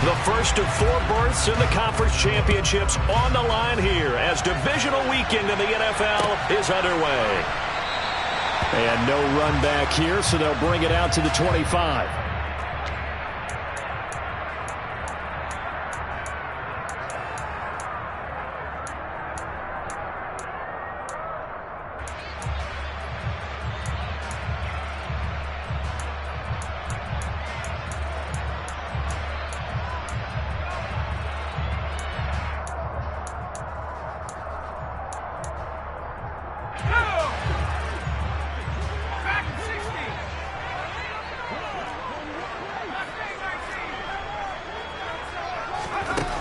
The first of 4 berths in the conference championships on the line here as divisional weekend in the NFL is underway. And no run back here, so they'll bring it out to the 25.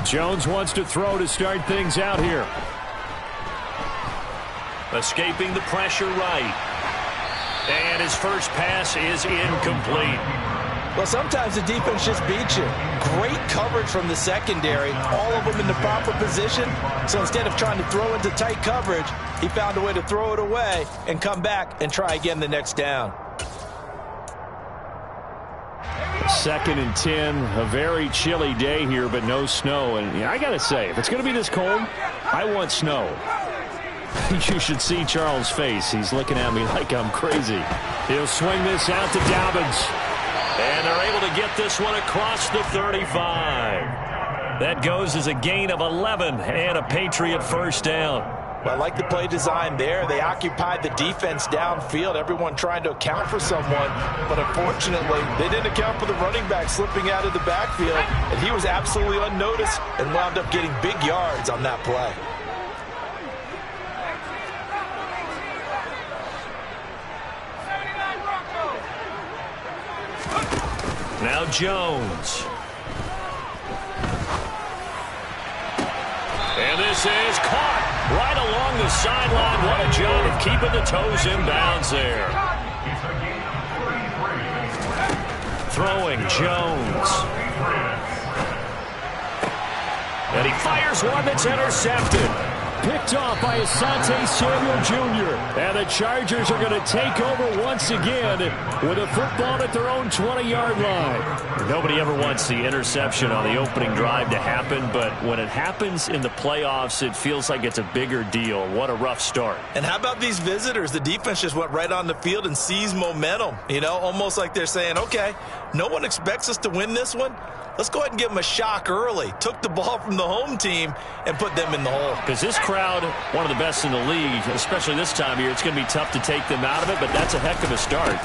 Jones wants to throw to start things out here. Escaping the pressure right. And his first pass is incomplete. Well, sometimes the defense just beats you. Great coverage from the secondary. All of them in the proper position. So instead of trying to throw into tight coverage, he found a way to throw it away and come back and try again the next down. 2nd and 10, a very chilly day here, but no snow. And I got to say, if it's going to be this cold, I want snow. You should see Charles' face. He's looking at me like I'm crazy. He'll swing this out to Dobbins. And they're able to get this one across the 35. That goes as a gain of 11 and a Patriot first down. Well, I like the play design there. They occupied the defense downfield, everyone trying to account for someone. But unfortunately, they didn't account for the running back slipping out of the backfield. And he was absolutely unnoticed and wound up getting big yards on that play. Now Jones. And this is caught right along the sideline. What a job of keeping the toes in bounds there. Throwing Jones. And he fires one that's intercepted. Picked off by Asante Samuel Jr. And the Chargers are going to take over once again with a football at their own 20-yard line. Nobody ever wants the interception on the opening drive to happen, but when it happens in the playoffs, it feels like it's a bigger deal. What a rough start. And how about these visitors? The defense just went right on the field and seized momentum. You know, almost like they're saying, okay, no one expects us to win this one. Let's go ahead and give them a shock early. Took the ball from the home team and put them in the hole. Because this crowd, one of the best in the league, especially this time of year, it's going to be tough to take them out of it, but that's a heck of a start.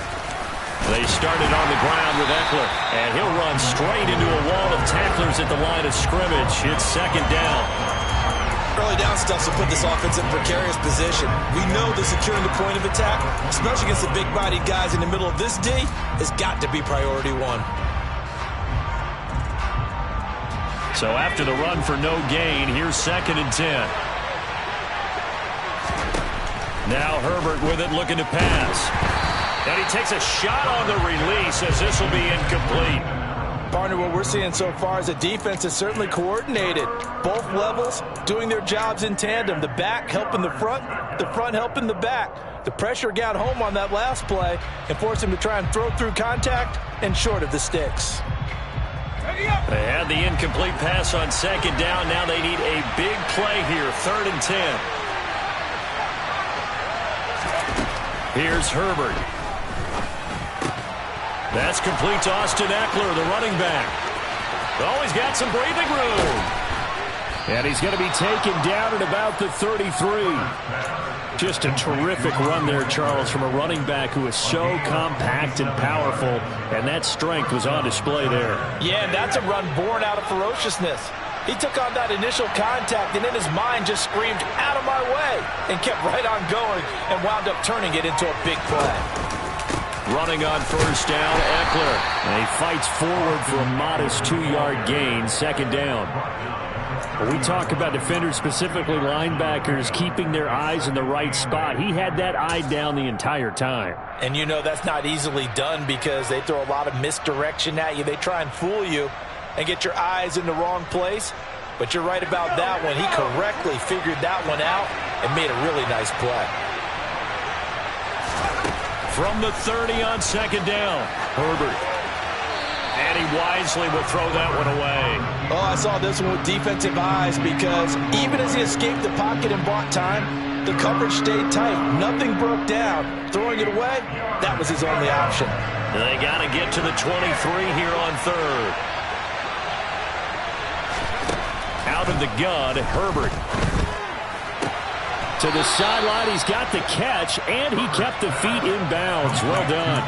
They started on the ground with Eckler, and he'll run straight into a wall of tacklers at the line of scrimmage. It's 2nd down. Early down stuff will put this offense in precarious position. We know that securing the point of attack, especially against the big-bodied guys in the middle of this D, has got to be priority one. So after the run for no gain, here's 2nd and 10. Now Herbert with it, looking to pass. And he takes a shot on the release as this will be incomplete. Partner, what we're seeing so far is a defense is certainly coordinated. Both levels doing their jobs in tandem. The back helping the front helping the back. The pressure got home on that last play and forced him to try and throw through contact and short of the sticks. They had the incomplete pass on 2nd down. Now they need a big play here, 3rd and 10. Here's Herbert. That's complete to Austin Eckler, the running back. Oh, he's got some breathing room. And he's going to be taken down at about the 33. Just a terrific run there, Charles, from a running back who is so compact and powerful, and that strength was on display there. Yeah, and that's a run born out of ferociousness. He took on that initial contact, and in his mind just screamed, "Out of my way," and kept right on going and wound up turning it into a big play. Running on 1st down, Eckler. And he fights forward for a modest 2-yard gain, 2nd down. When we talk about defenders, specifically linebackers, keeping their eyes in the right spot, he had that eye down the entire time. And you know that's not easily done because they throw a lot of misdirection at you. They try and fool you and get your eyes in the wrong place. But you're right about that one. He correctly figured that one out and made a really nice play. From the 30 on 2nd down, Herbert. And he wisely will throw that one away. Oh, I saw this one with defensive eyes because even as he escaped the pocket and bought time, the coverage stayed tight. Nothing broke down. Throwing it away, that was his only option. They got to get to the 23 here on third. Out of the gun, Herbert. To the sideline, he's got the catch, and he kept the feet in bounds. Well done.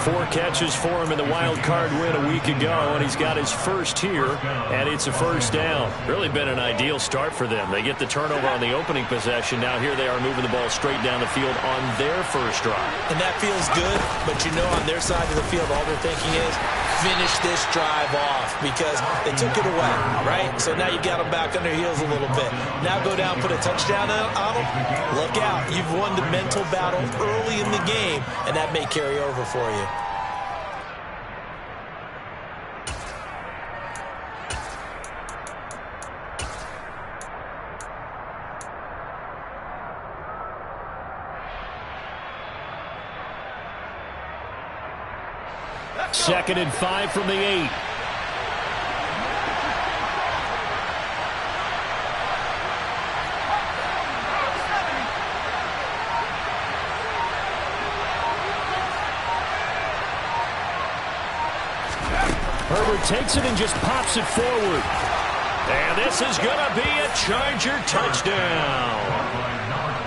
4 catches for him in the wild card win a week ago, and he's got his first here, and it's a first down. Really been an ideal start for them. They get the turnover on the opening possession. Now here they are moving the ball straight down the field on their first drive. And that feels good, but you know on their side of the field, all they're thinking is finish this drive off because they took it away, right? So now you got them back on their heels a little bit. Now go down, put a touchdown on them. Look out. You've won the mental battle early in the game, and that may carry over for you. Second and 5 from the 8. Herbert takes it and just pops it forward. And this is going to be a Charger touchdown.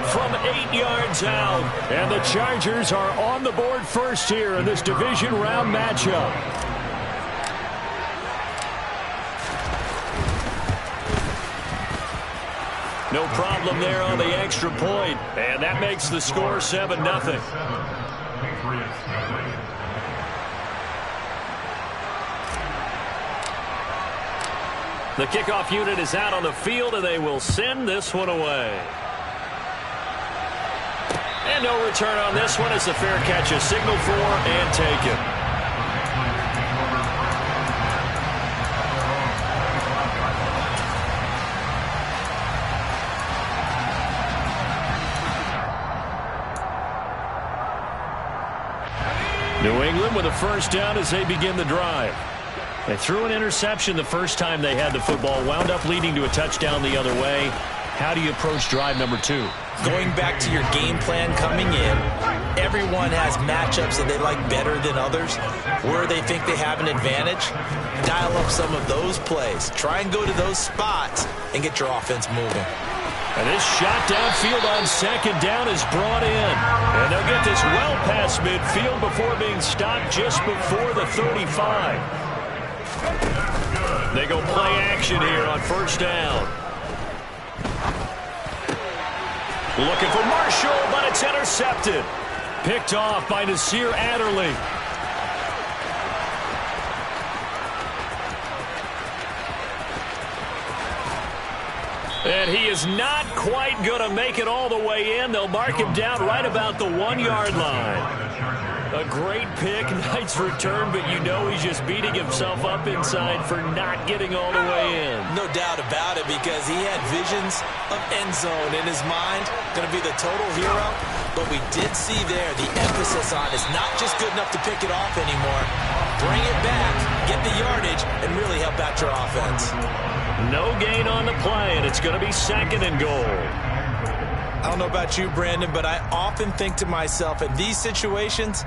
From 8 yards out. And the Chargers are on the board first here in this division round matchup. No problem there on the extra point. And that makes the score 7-0. The kickoff unit is out on the field, and they will send this one away. And no return on this one as the fair catch is signaled for and taken. New England with a first down as they begin the drive. They threw an interception the first time they had the football, wound up leading to a touchdown the other way. How do you approach drive number 2? Going back to your game plan coming in, everyone has matchups that they like better than others, where they think they have an advantage. Dial up some of those plays. Try and go to those spots and get your offense moving. And this shot downfield on second down is brought in. And they'll get this well past midfield before being stopped just before the 35. They go play action here on first down. Looking for Marshall, but it's intercepted. Picked off by Nasir Adderley. And he is not quite going to make it all the way in. They'll mark him down right about the 1-yard line. A great pick, nice return, but you know he's just beating himself up inside for not getting all the way in. No doubt about it, because he had visions of end zone in his mind. Going to be the total hero, but we did see there the emphasis on is not just good enough to pick it off anymore. Bring it back, get the yardage, and really help out your offense. No gain on the play, and it's going to be second and goal. I don't know about you, Brandon, but I often think to myself, in these situations,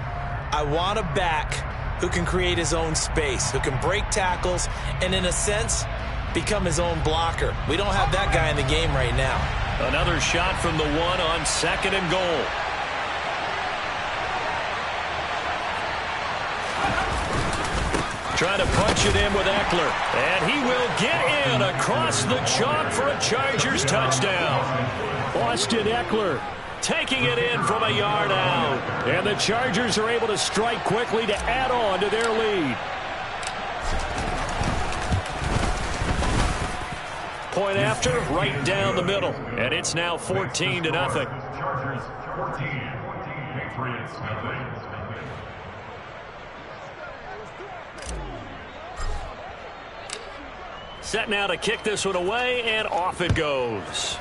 I want a back who can create his own space, who can break tackles, and in a sense, become his own blocker. We don't have that guy in the game right now. Another shot from the 1 on second and goal. Trying to punch it in with Eckler. And he will get in across the chalk for a Chargers touchdown. Austin Eckler taking it in from a yard out. And the Chargers are able to strike quickly to add on to their lead. Point after, right down the middle. And it's now 14-0. Chargers 14, Patriots nothing. Set now to kick this one away, and off it goes.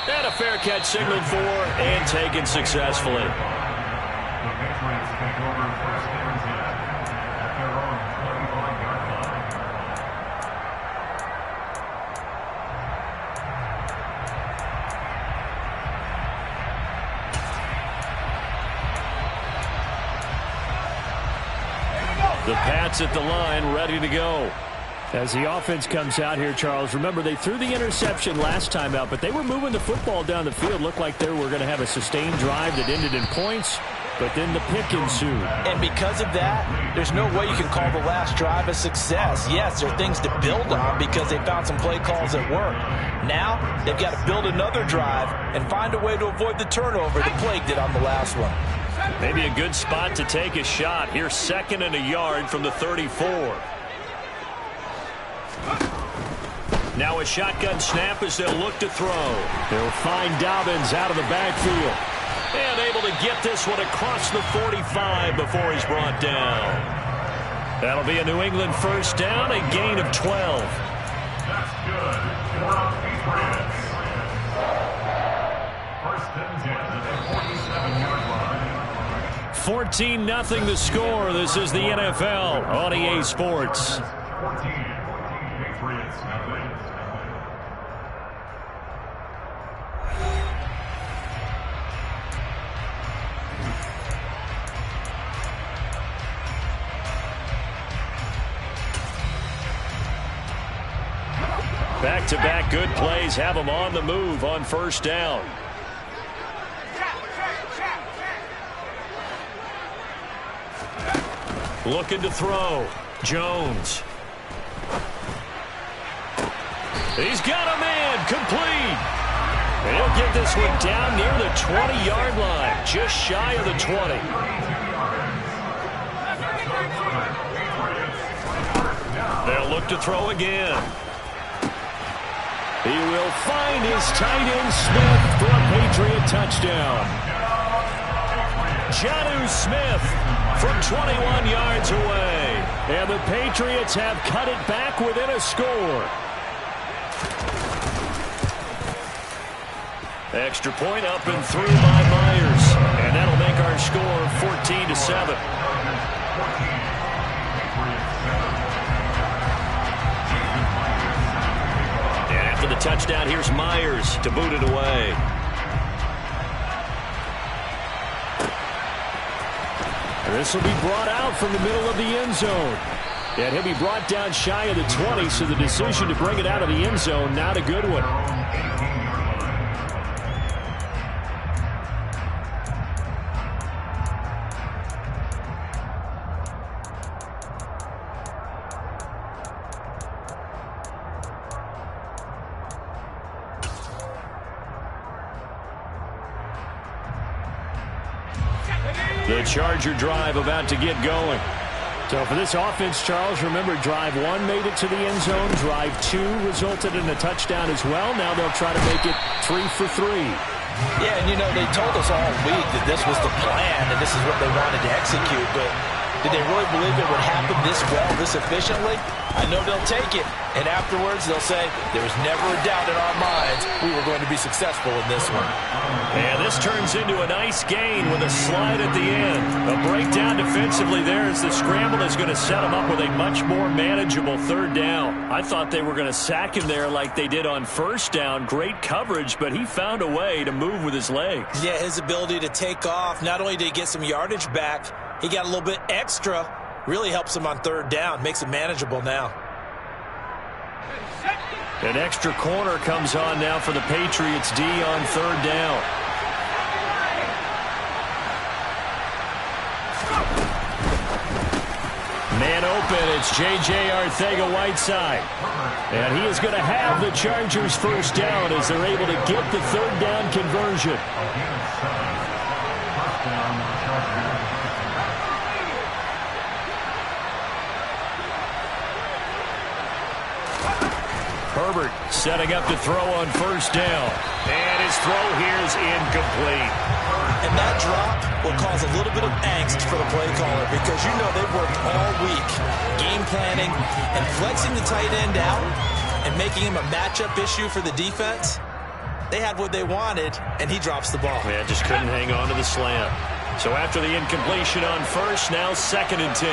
And a fair catch signaled for and taken successfully. The Patriots take over first and 10. The Pats at the line, ready to go. As the offense comes out here, Charles, remember they threw the interception last time out, but they were moving the football down the field. Looked like they were going to have a sustained drive that ended in points, but then the pick ensued. And because of that, there's no way you can call the last drive a success. Yes, there are things to build on because they found some play calls that work. Now, they've got to build another drive and find a way to avoid the turnover that plagued it on the last one. Maybe a good spot to take a shot. Here's 2nd and a yard from the 34. Now a shotgun snap as they'll look to throw. They'll find Dobbins out of the backfield. And able to get this one across the 45 before he's brought down. That'll be a New England first down, a gain of 12. That's good for the Patriots. First and 10 at the 47-yard line. 14-0 the score. This is the NFL on EA Sports. 14. Patriots nothing. Back-to-back good plays have them on the move on first down. Looking to throw. Jones. He's got a man. Complete. And he'll get this one down near the 20-yard line. Just shy of the 20. They'll look to throw again. He will find his tight end Smith for a Patriot touchdown. Jonnu Smith from 21 yards away. And the Patriots have cut it back within a score. Extra point up and through by Myers. And that'll make our score 14-7. And after the touchdown, here's Myers to boot it away. This will be brought out from the middle of the end zone. And he'll be brought down shy of the 20, so the decision to bring it out of the end zone, not a good one. The Charger drive about to get going. So for this offense, Charles, remember drive 1 made it to the end zone. Drive 2 resulted in a touchdown as well. Now they'll try to make it 3 for 3. Yeah, and you know, they told us all week that this was the plan and this is what they wanted to execute, but did they really believe it would happen this well, this efficiently? I know they'll take it, and afterwards they'll say, there was never a doubt in our minds we were going to be successful in this one. And this turns into a nice gain with a slide at the end. A breakdown defensively there as the scramble is going to set them up with a much more manageable third down. I thought they were going to sack him there like they did on first down. Great coverage, but he found a way to move with his legs. Yeah, his ability to take off, not only did he get some yardage back, he got a little bit extra. Really helps him on third down, makes it manageable now. An extra corner comes on now for the Patriots D on third down. Man open, it's J.J. Arcega-Whiteside. And he is going to have the Chargers first down as they're able to get the third down conversion. Herbert setting up to throw on first down. And his throw here is incomplete. And that drop will cause a little bit of angst for the play caller because you know they've worked all week game planning and flexing the tight end out and making him a matchup issue for the defense. They had what they wanted, and he drops the ball. Yeah, just couldn't hang on to the slant. So after the incompletion on first, now 2nd and 10.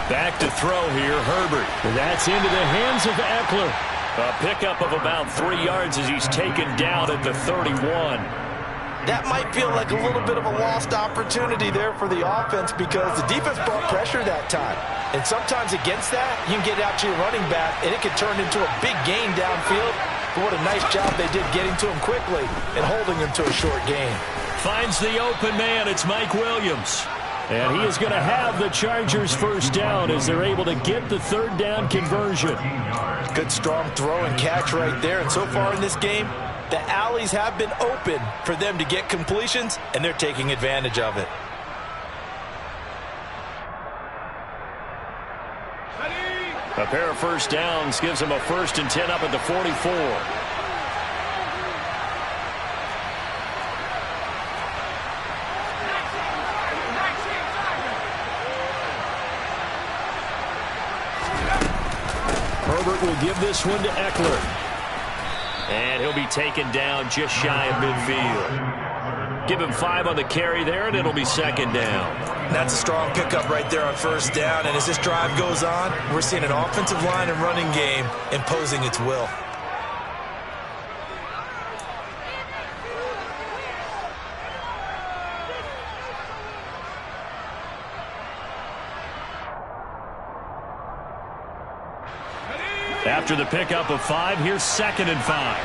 Back to throw here, Herbert. That's into the hands of Eckler. A pickup of about 3 yards as he's taken down at the 31. that might feel like a little bit of a lost opportunity there for the offense because the defense brought pressure that time. And sometimes against that, you can get out to your running back, and it can turn into a big gain downfield. But what a nice job they did getting to him quickly and holding him to a short gain. Finds the open man. It's Mike Williams. And he is going to have the Chargers first down as they're able to get the third down conversion. Good strong throw and catch right there. And so far in this game, the alleys have been open for them to get completions, and they're taking advantage of it. A pair of first downs gives them a 1st and 10 up at the 44. Herbert will give this one to Eckler. And he'll be taken down just shy of midfield. Give him 5 on the carry there, and it'll be 2nd down. That's a strong pickup right there on first down. And as this drive goes on, we're seeing an offensive line and running game imposing its will. After the pickup of 5, here's 2nd and 5.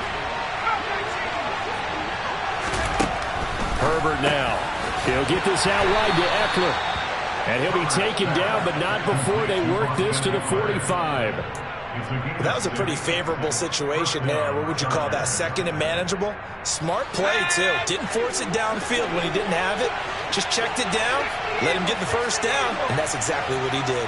Herbert now. He'll get this out wide to Eckler. And he'll be taken down, but not before they work this to the 45. Well, that was a pretty favorable situation there. What would you call that? 2nd and manageable? Smart play, too. Didn't force it downfield when he didn't have it. Just checked it down, let him get the first down, and that's exactly what he did.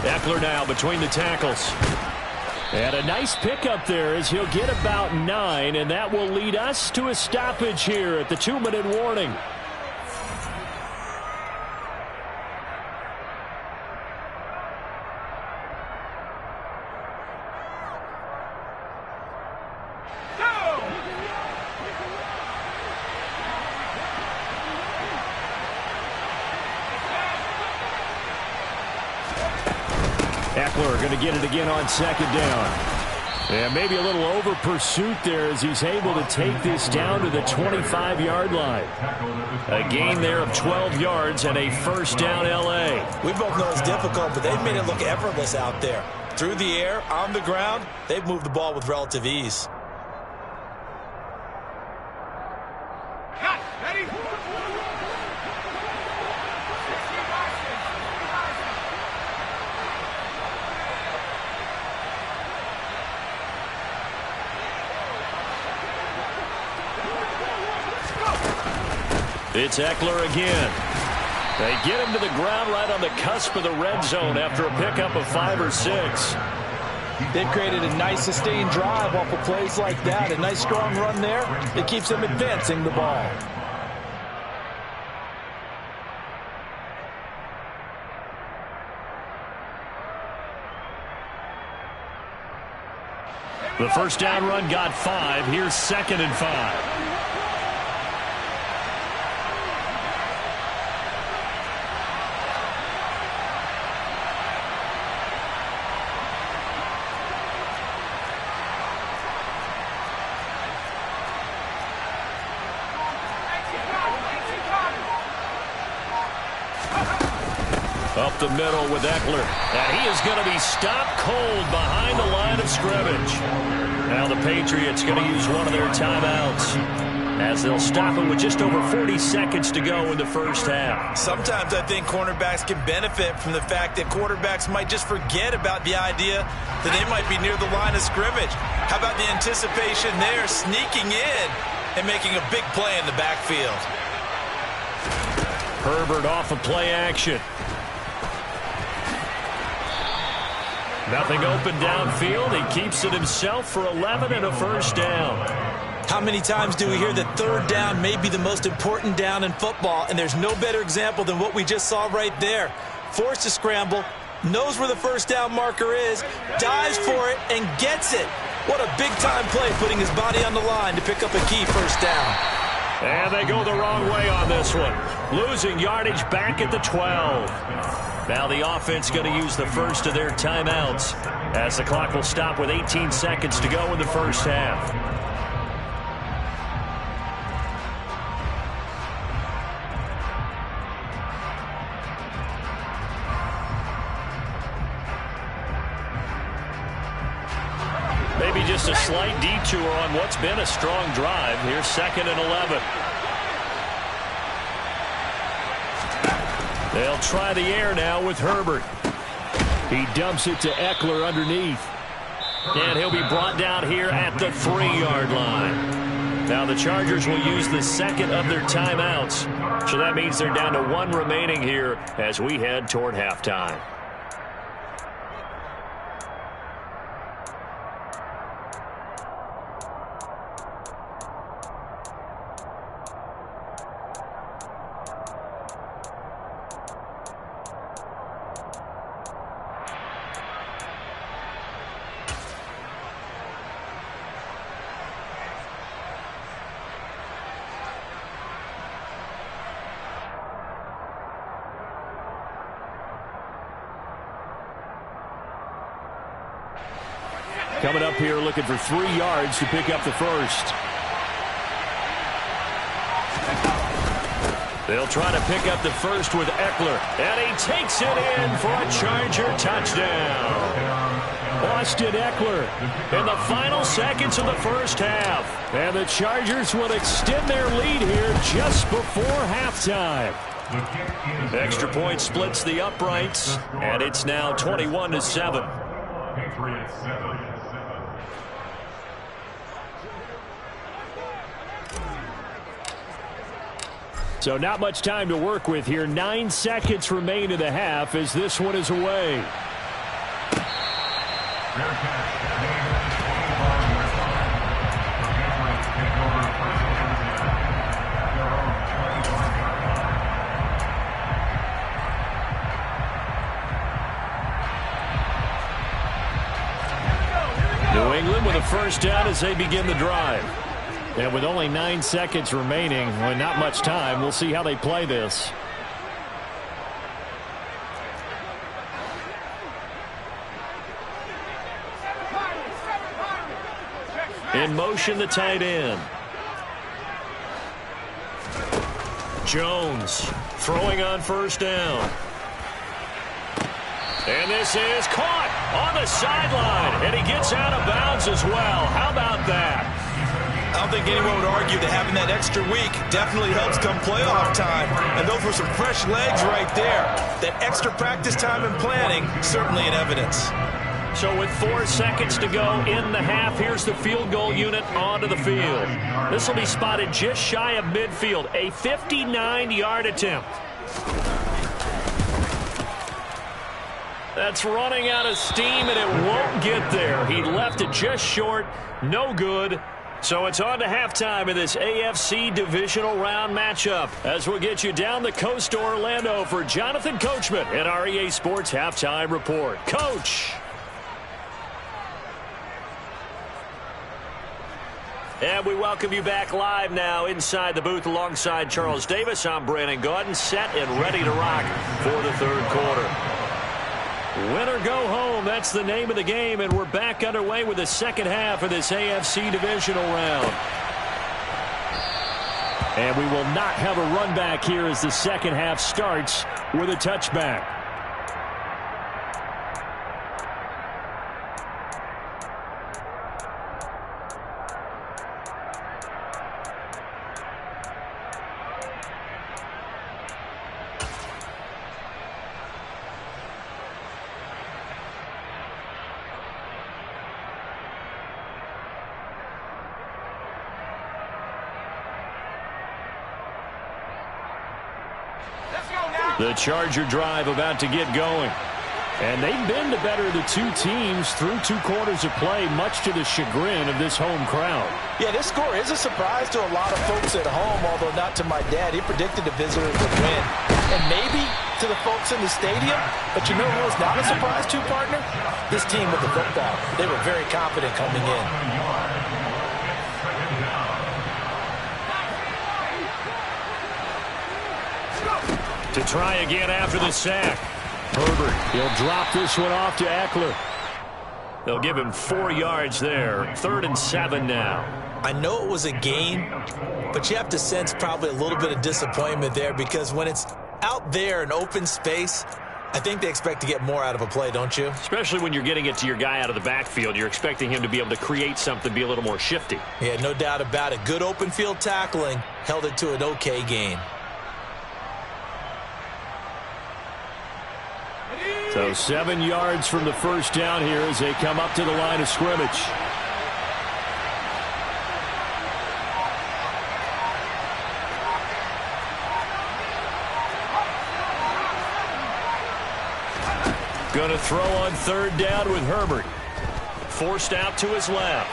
Eckler now between the tackles. And a nice pickup there as he'll get about 9, and that will lead us to a stoppage here at the 2-minute warning. Eckler going to get it again on 2nd down. And maybe a little over pursuit there as he's able to take this down to the 25-yard line. A gain there of 12 yards and a first down L.A. We both know it's difficult, but they've made it look effortless out there. Through the air, on the ground, they've moved the ball with relative ease. It's Eckler again. They get him to the ground right on the cusp of the red zone after a pickup of 5 or 6. They've created a nice sustained drive off of plays like that. A nice strong run there. It keeps them advancing the ball. The first down run got 5. Here's 2nd and 5. Up the middle with Eckler. And he is going to be stopped cold behind the line of scrimmage. Now the Patriots going to use one of their timeouts as they'll stop him with just over 40 seconds to go in the first half. Sometimes I think cornerbacks can benefit from the fact that quarterbacks might just forget about the idea that they might be near the line of scrimmage. How about the anticipation there, sneaking in and making a big play in the backfield? Herbert off of play action. Nothing open downfield. He keeps it himself for 11 and a first down. How many times do we hear that third down may be the most important down in football, and there's no better example than what we just saw right there. Forced to scramble, knows where the first down marker is, dives for it, and gets it. What a big-time play, putting his body on the line to pick up a key first down. And they go the wrong way on this one. Losing yardage back at the 12. Now the offense going to use the first of their timeouts as the clock will stop with 18 seconds to go in the first half. Maybe just a slight detour on what's been a strong drive. Here's 2nd and 11. They'll try the air now with Herbert. He dumps it to Eckler underneath. And he'll be brought down here at the 3-yard line. Now the Chargers will use the second of their timeouts. So that means they're down to 1 remaining here as we head toward halftime. Coming up here looking for 3 yards to pick up the first. They'll try to pick up the first with Eckler. And he takes it in for a Charger touchdown. Austin Eckler in the final seconds of the first half. And the Chargers will extend their lead here just before halftime. Extra point splits the uprights. And it's now 21-7. So not much time to work with here. 9 seconds remain in the half as this one is away. New England with a first down as they begin the drive. And with only 9 seconds remaining, well, not much time, we'll see how they play this. In motion, the tight end. Jones throwing on first down. And this is caught on the sideline. And he gets out of bounds as well. How about that? I don't think anyone would argue that having that extra week definitely helps come playoff time. And those were some fresh legs right there. That extra practice time and planning, certainly in evidence. So with 4 seconds to go in the half, here's the field goal unit onto the field. This will be spotted just shy of midfield. A 59-yard attempt. That's running out of steam, and it won't get there. He left it just short. No good. So it's on to halftime in this AFC divisional round matchup as we'll get you down the coast to Orlando for Jonathan Coachman in our EA Sports Halftime Report. Coach. And we welcome you back live now inside the booth alongside Charles Davis. I'm Brandon Gaudin, set and ready to rock for the third quarter. Win or go home, that's the name of the game, and we're back underway with the second half of this AFC divisional round. And we will not have a run back here as the second half starts with a touchback. The Charger drive about to get going. And they've been the better of the two teams through 2 quarters of play, much to the chagrin of this home crowd. Yeah, this score is a surprise to a lot of folks at home, although not to my dad. He predicted the visitors would win. And maybe to the folks in the stadium, but you know who was not a surprise to, partner? This team with the football. They were very confident coming in. To try again after the sack. Herbert, he'll drop this one off to Eckler. They'll give him 4 yards there. 3rd and 7 now. I know it was a gain, but you have to sense probably a little bit of disappointment there because when it's out there in open space, I think they expect to get more out of a play, don't you? Especially when you're getting it to your guy out of the backfield. You're expecting him to be able to create something, be a little more shifty. Yeah, no doubt about it. Good open field tackling held it to an okay gain. So 7 yards from the first down here as they come up to the line of scrimmage. Going to throw on 3rd down with Herbert. Forced out to his left.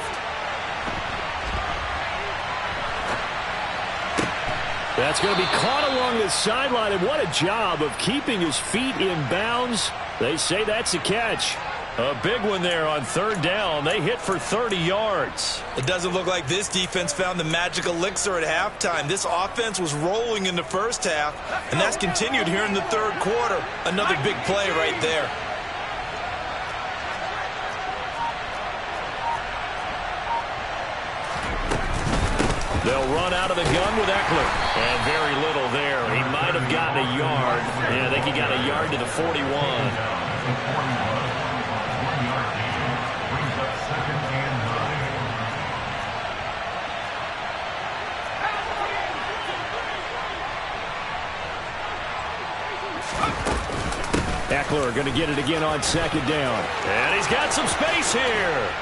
That's going to be caught along the sideline, and what a job of keeping his feet in bounds. They say that's a catch. A big one there on 3rd down. They hit for 30 yards. It doesn't look like this defense found the magic elixir at halftime. This offense was rolling in the first half, and that's continued here in the 3rd quarter. Another big play right there. They'll run out of the gun with Eckler. And very little there. He might have gotten a yard. Yeah, I think he got a yard to the 41. Eckler going to get it again on 2nd down. And he's got some space here.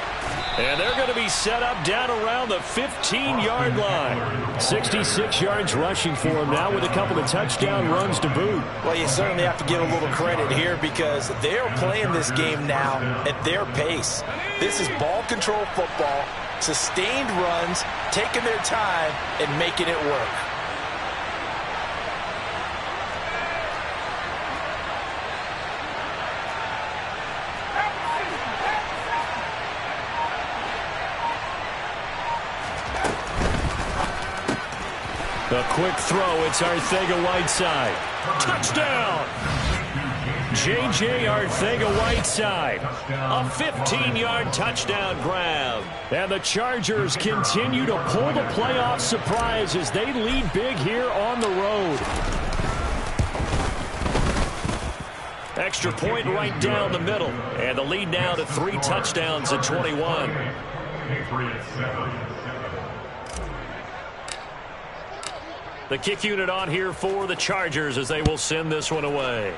And they're going to be set up down around the 15-yard line. 66 yards rushing for him now with a couple of touchdown runs to boot. Well, you certainly have to give a little credit here because they're playing this game now at their pace. This is ball control football, sustained runs, taking their time and making it work. A quick throw. It's Arcega-Whiteside. Touchdown! J.J. Arcega-Whiteside. A 15-yard touchdown grab. And the Chargers continue to pull the playoff surprise as they lead big here on the road. Extra point right down the middle. And the lead now to 3 touchdowns at 21. The kick unit on here for the Chargers as they will send this one away.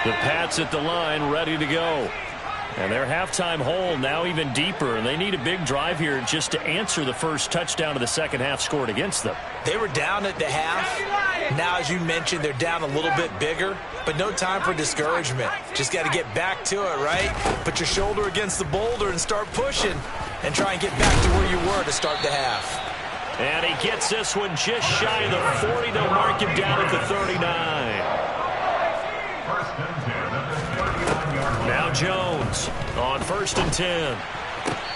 The Pats at the line ready to go. And their halftime hole now even deeper, and they need a big drive here just to answer the first touchdown of the second half scored against them. They were down at the half. Now, as you mentioned, they're down a little bit bigger, but no time for discouragement. Just got to get back to it, right? Put your shoulder against the boulder and start pushing and try and get back to where you were to start the half. And he gets this one just shy of the 40. They'll mark him down at the 39. Now Jones on 1st and 10.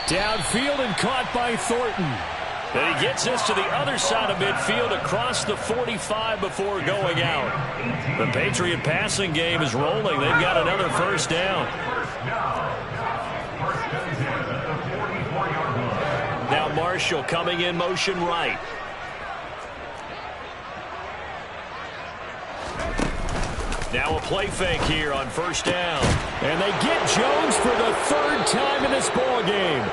Downfield and caught by Thornton. And he gets this to the other side of midfield across the 45 before going out. The Patriot passing game is rolling. They've got another first down. Now Marshall coming in motion right. Now a play fake here on 1st down. And they get Jones for the 3rd time in this ball game.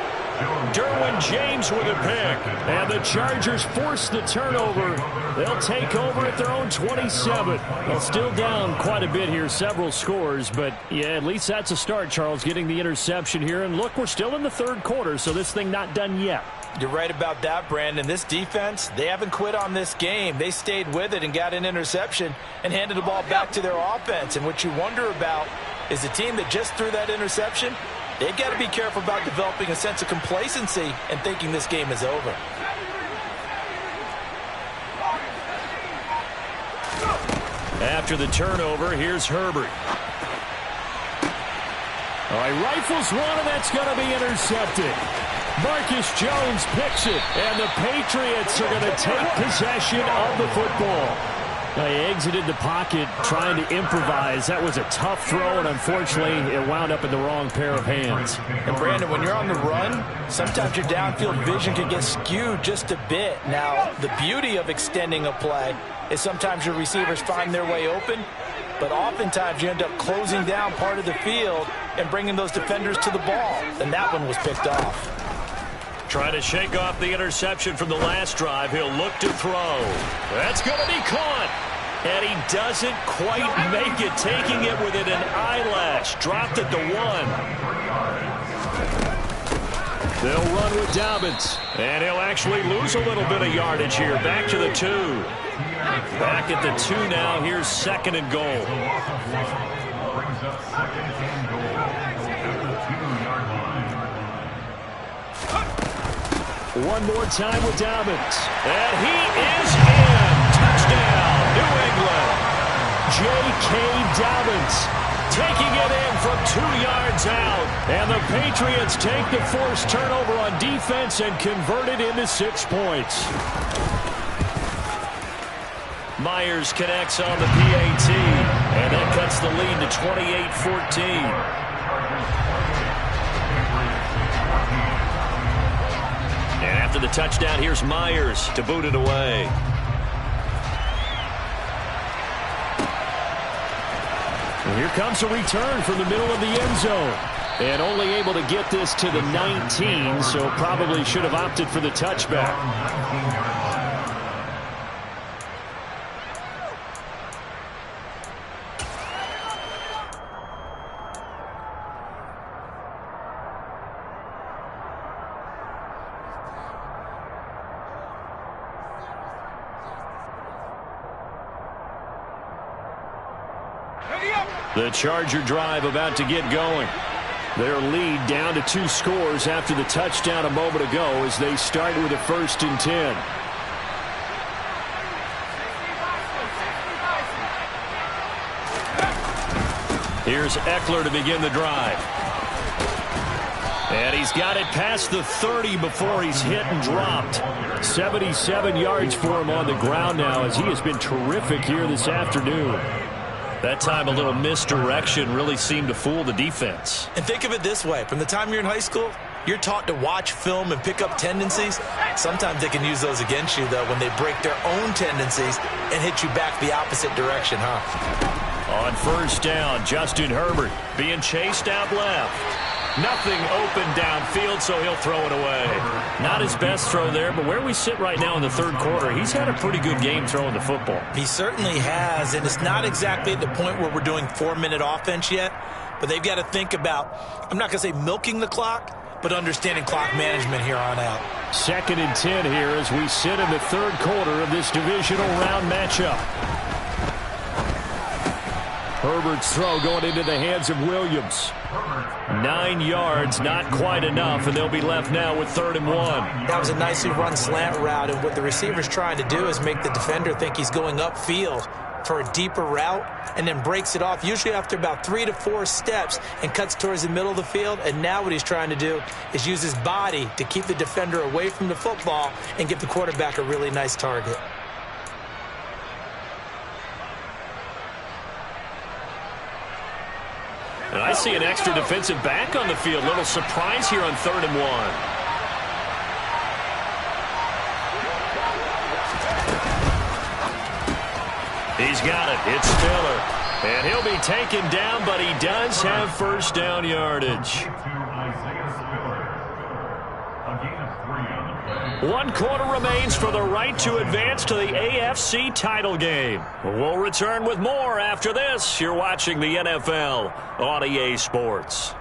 Derwin James with a pick. And the Chargers force the turnover. They'll take over at their own 27. Well, still down quite a bit here, several scores. But, yeah, at least that's a start, Charles, getting the interception here. And, look, we're still in the 3rd quarter, so this thing not done yet. You're right about that, Brandon. This defense, they haven't quit on this game. They stayed with it and got an interception and handed the ball back to their offense. And what you wonder about is the team that just threw that interception, they've got to be careful about developing a sense of complacency and thinking this game is over. After the turnover, here's Herbert. All right, rifles one, and that's going to be intercepted. Marcus Jones picks it, and the Patriots are going to take possession of the football. He exited the pocket trying to improvise. That was a tough throw, and unfortunately, it wound up in the wrong pair of hands. And Brandon, when you're on the run, sometimes your downfield vision can get skewed just a bit. Now, the beauty of extending a play is sometimes your receivers find their way open, but oftentimes you end up closing down part of the field and bringing those defenders to the ball. And that one was picked off. Trying to shake off the interception from the last drive. He'll look to throw. That's going to be caught. And he doesn't quite make it, taking it within an eyelash. Dropped at the 1. They'll run with Dobbins. And he'll actually lose a little bit of yardage here. Back to the 2. Back at the 2 now. Here's 2nd and goal. Brings up 2nd and goal at the 2-yard line. One more time with Dobbins. And he is in. Touchdown, New England. J.K. Dobbins taking it in from 2 yards out. And the Patriots take the forced turnover on defense and convert it into 6 points. Myers connects on the PAT. And that cuts the lead to 28-14. And after the touchdown, here's Myers to boot it away. And here comes a return from the middle of the end zone. And only able to get this to the 19, so probably should have opted for the touchback. The Charger drive about to get going. Their lead down to 2 scores after the touchdown a moment ago as they start with a 1st and 10. Here's Eckler to begin the drive. And he's got it past the 30 before he's hit and dropped. 77 yards for him on the ground now as he has been terrific here this afternoon. That time a little misdirection really seemed to fool the defense. And think of it this way. From the time you're in high school, you're taught to watch film and pick up tendencies. Sometimes they can use those against you, though, when they break their own tendencies and hit you back the opposite direction, huh? On 1st down, Justin Herbert being chased out left. Nothing open downfield, so he'll throw it away. Not his best throw there, but where we sit right now in the 3rd quarter, he's had a pretty good game throwing the football. He certainly has, and it's not exactly at the point where we're doing 4-minute offense yet, but they've got to think about, I'm not going to say milking the clock, but understanding clock management here on out. 2nd and 10 here as we sit in the 3rd quarter of this divisional round matchup. Herbert's throw going into the hands of Williams. 9 yards, not quite enough, and they'll be left now with 3rd and 1. That was a nicely run slant route, and what the receiver's trying to do is make the defender think he's going upfield for a deeper route and then breaks it off, usually after about 3 to 4 steps, and cuts towards the middle of the field. And now what he's trying to do is use his body to keep the defender away from the football and give the quarterback a really nice target. And I see an extra defensive back on the field. Little surprise here on 3rd and 1. He's got it. It's Spiller. And he'll be taken down, but he does have 1st down yardage. 1 quarter remains for the right to advance to the AFC title game. We'll return with more after this. You're watching the NFL on EA Sports.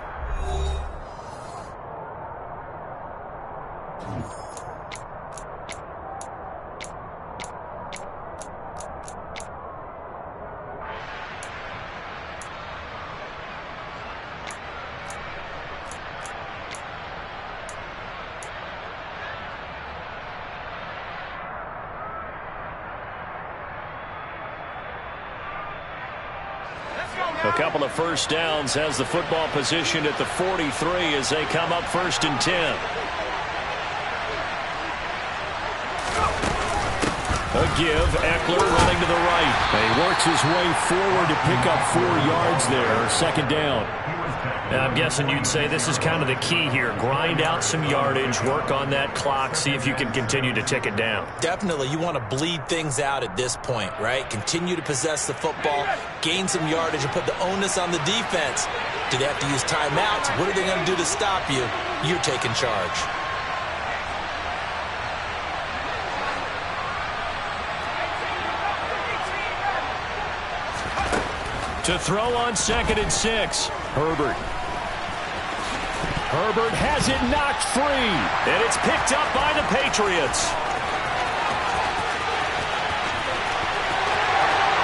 couple of first downs, has the football position at the 43 as they come up 1st and 10. A give, Eckler running to the right. He works his way forward to pick up 4 yards there, 2nd down. And I'm guessing you'd say this is kind of the key here. Grind out some yardage, work on that clock, see if you can continue to tick it down. Definitely, you want to bleed things out at this point, right? Continue to possess the football, gain some yardage, and put the onus on the defense. Do they have to use timeouts? What are they going to do to stop you? You're taking charge. To throw on 2nd and 6. Herbert has it knocked free. And it's picked up by the Patriots.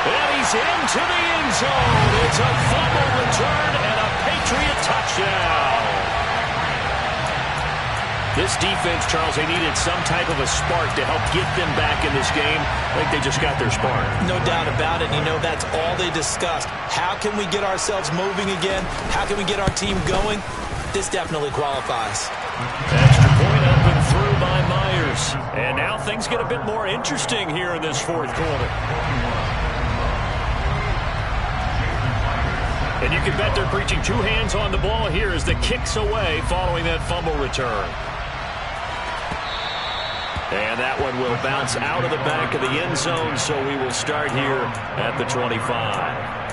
And he's into the end zone. It's a fumble return and a Patriot touchdown. This defense, Charles, they needed some type of a spark to help get them back in this game. I think they just got their spark. No doubt about it. You know, that's all they discussed. How can we get ourselves moving again? How can we get our team going? This definitely qualifies. Extra point up and through by Myers. And now things get a bit more interesting here in this 4th quarter. And you can bet they're preaching 2 hands on the ball here as the kick's away following that fumble return. And that one will bounce out of the back of the end zone, so we will start here at the 25.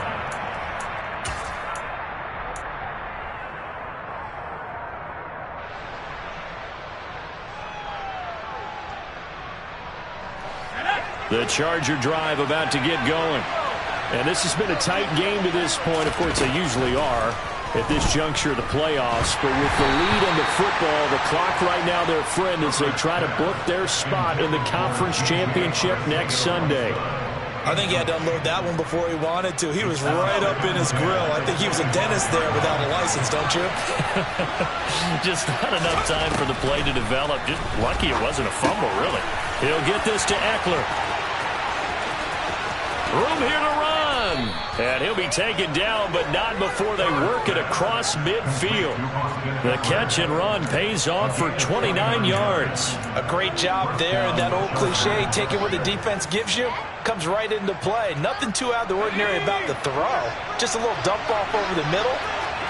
The Charger drive about to get going. And this has been a tight game to this point. Of course, they usually are at this juncture of the playoffs. But with the lead in the football, the clock right now their friend as they try to book their spot in the conference championship next Sunday. I think he had to unload that one before he wanted to. He was right up in his grill. I think he was a dentist there without a license, don't you? Just not enough time for the play to develop. Just lucky it wasn't a fumble, really. He'll get this to Eckler. Room here to run. And he'll be taken down, but not before they work it across midfield. The catch and run pays off for 29 yards. A great job there, and that old cliche, take it where the defense gives you, comes right into play. Nothing too out of the ordinary about the throw. Just a little dump off over the middle.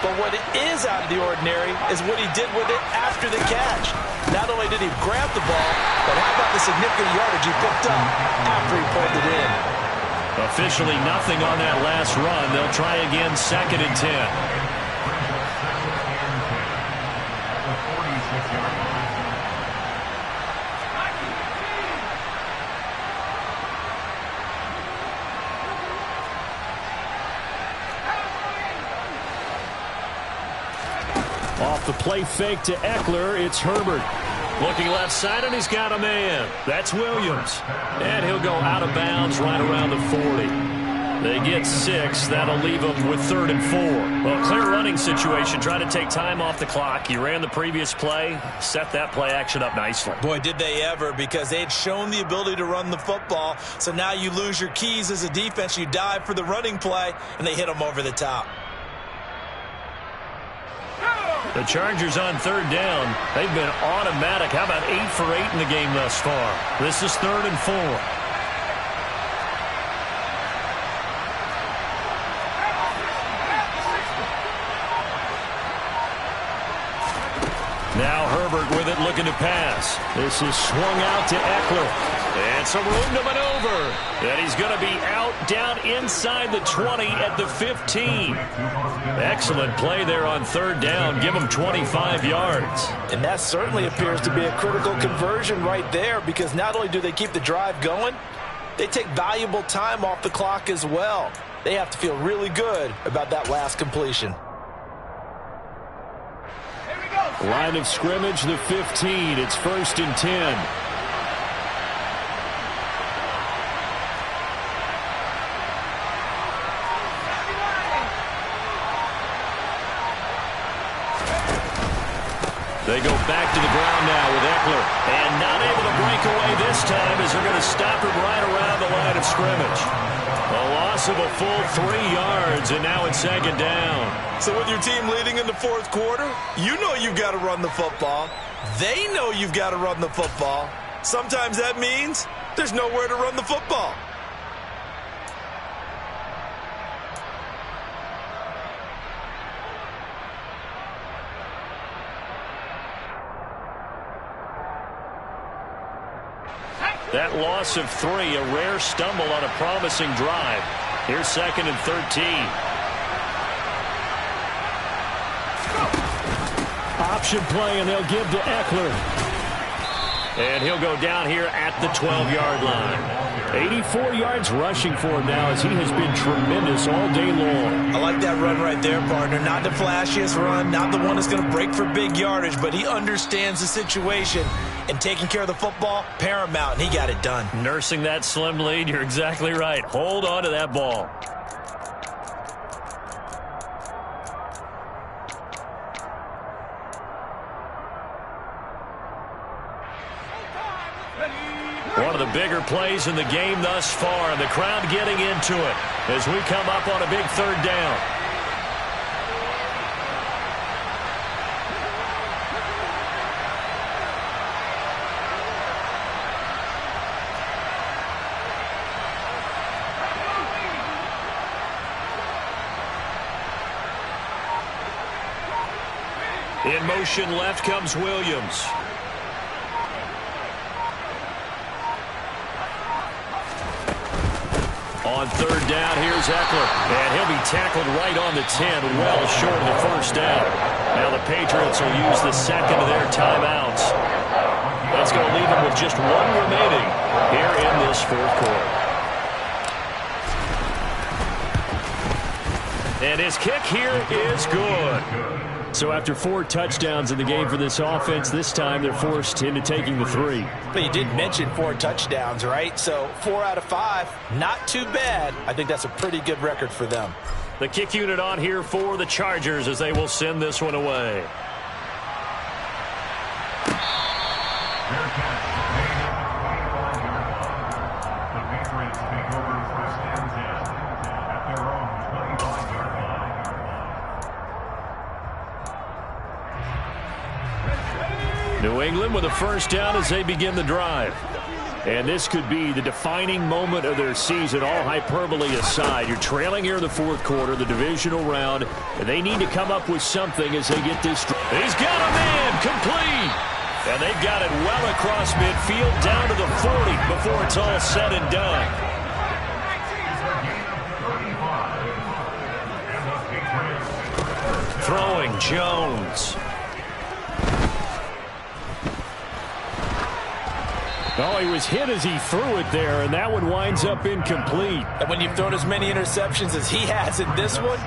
But what is out of the ordinary is what he did with it after the catch. Not only did he grab the ball, but how about the significant yardage he picked up after he pulled it in. Officially nothing on that last run. They'll try again 2nd and 10. Off the play fake to Eckler, it's Herbert. Looking left side, and he's got a man. That's Williams. And he'll go out of bounds right around the 40. They get 6. That'll leave them with 3rd and 4. Well, clear running situation. Try to take time off the clock. You ran the previous play. Set that play action up nicely. Boy, did they ever, because they had shown the ability to run the football. So now you lose your keys as a defense. You dive for the running play, and they hit them over the top. The Chargers on 3rd down. They've been automatic. How about 8 for 8 in the game thus far? This is 3rd and 4. Now Herbert with it, looking to pass. This is swung out to Eckler. And some room to maneuver. And he's going to be out down inside the 20 at the 15. Excellent play there on 3rd down. Give him 25 yards. And that certainly appears to be a critical conversion right there, because not only do they keep the drive going, they take valuable time off the clock as well. They have to feel really good about that last completion. Line of scrimmage, the 15. It's 1st and 10. They go back to the ground now with Eckler. And not able to break away this time as they're going to stop him right around the line of scrimmage. A loss of a full 3 yards, and now it's second down. So with your team leading in the fourth quarter, you know you've got to run the football. They know you've got to run the football. Sometimes that means there's nowhere to run the football. That loss of 3, a rare stumble on a promising drive. Here's second and 13. Option play, and they'll give to Eckler. And he'll go down here at the 12-yard line. 84 yards rushing for him now, as he has been tremendous all day long. I like that run right there, partner. Not the flashiest run, not the one that's going to break for big yardage, but he understands the situation, and taking care of the football, paramount, and he got it done. Nursing that slim lead, you're exactly right. Hold on to that ball. One of the bigger plays in the game thus far, and the crowd getting into it as we come up on a big third down. In motion left comes Williams. On third down, here's Eckler. And he'll be tackled right on the 10, well short of the first down. Now the Patriots will use the second of their timeouts. That's going to leave them with just 1 remaining here in this fourth quarter. And his kick here is good. So after 4 touchdowns in the game for this offense, this time they're forced into taking the 3. But you did mention 4 touchdowns, right? So 4 out of 5, not too bad. I think that's a pretty good record for them. The kick unit on here for the Chargers as they will send this one away. The Patriots take over first and 10 at their own 25-yard line. New England with a first down as they begin the drive. And this could be the defining moment of their season, all hyperbole aside. You're trailing here in the fourth quarter, the divisional round, and they need to come up with something as they get this. He's got a man, complete. And they've got it well across midfield down to the 40 before it's all said and done. Throwing Jones. Oh, he was hit as he threw it there, and that one winds up incomplete. And when you've thrown as many interceptions as he has in this one,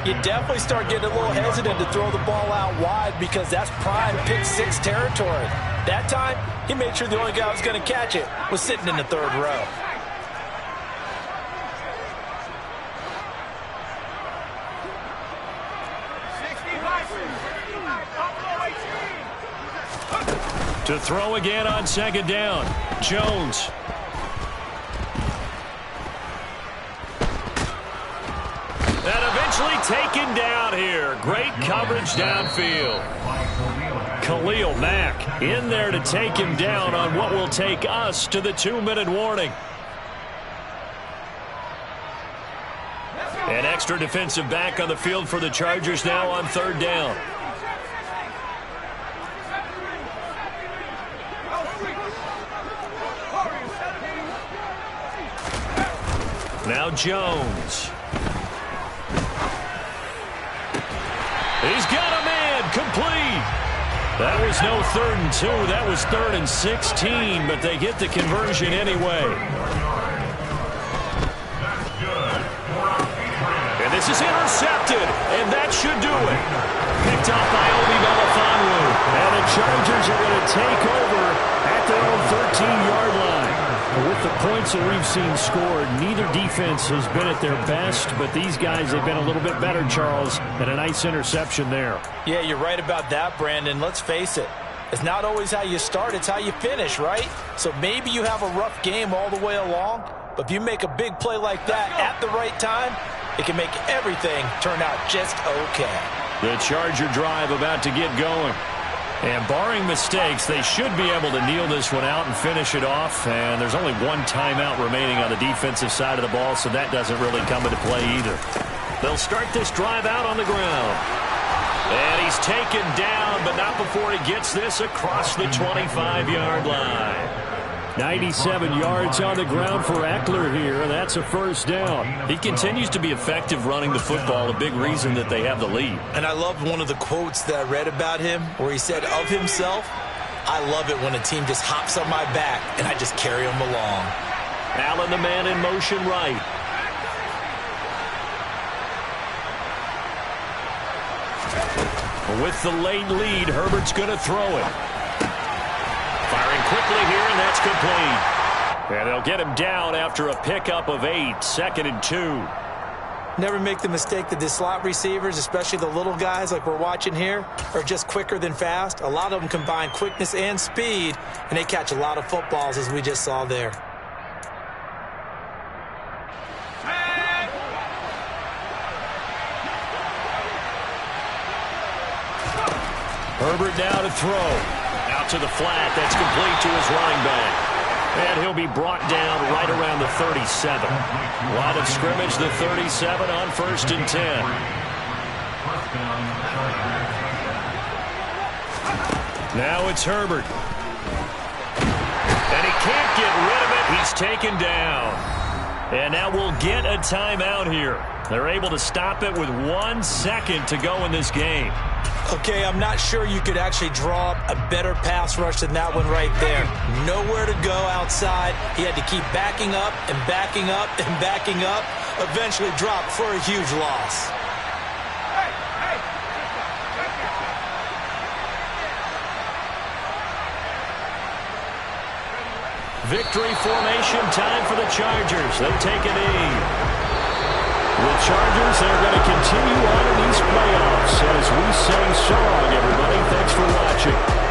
you definitely start getting a little hesitant to throw the ball out wide because that's prime pick 6 territory. That time, he made sure the only guy who was going to catch it was sitting in the third row. To throw again on second down. Jones. And eventually taken down here. Great coverage downfield. Khalil Mack in there to take him down on what will take us to the 2-minute warning. An extra defensive back on the field for the Chargers now on third down. Now Jones. He's got a man, complete. That was no 3rd and 2. That was 3rd and 16, but they get the conversion anyway. And this is intercepted, and that should do it. Picked off by Obi Melifonwu. And the Chargers are going to take over at their own 13-yard line. With the points that we've seen scored, neither defense has been at their best, but these guys have been a little bit better, Charles, and a nice interception there. Yeah, you're right about that, Brandon. Let's face it. It's not always how you start, it's how you finish, right? So maybe you have a rough game all the way along, But if you make a big play like that at the right time, it can make everything turn out just okay. The Charger drive about to get going. And barring mistakes, they should be able to kneel this one out and finish it off. And there's only one timeout remaining on the defensive side of the ball, so that doesn't really come into play either. They'll start this drive out on the ground. And he's taken down, but not before he gets this across the 25-yard line. 97 yards on the ground for Eckler here. That's a first down. He continues to be effective running the football, a big reason that they have the lead. And I love one of the quotes that I read about him where he said of himself, I love it when a team just hops on my back and I just carry them along. Allen, the man in motion right. With the late lead, Herbert's going to throw it. Firing quickly here, and that's complete. And they'll get him down after a pickup of 8, 2nd and 2. Never make the mistake that the slot receivers, especially the little guys like we're watching here, are just quicker than fast. A lot of them combine quickness and speed, and they catch a lot of footballs, as we just saw there. Herbert now to throw. Out to the flat. That's complete to his running back. And he'll be brought down right around the 37. Line of scrimmage, the 37 on 1st and 10. Now it's Herbert. And he can't get rid of it. He's taken down. And now we'll get a timeout here. They're able to stop it with 1 second to go in this game. Okay, I'm not sure you could actually draw up a better pass rush than that one right there. Nowhere to go outside. He had to keep backing up and backing up and backing up. Eventually dropped for a huge loss. Victory formation time for the Chargers. They take a knee. The Chargers, they're going to continue on in these playoffs as we sing song, everybody. Thanks for watching.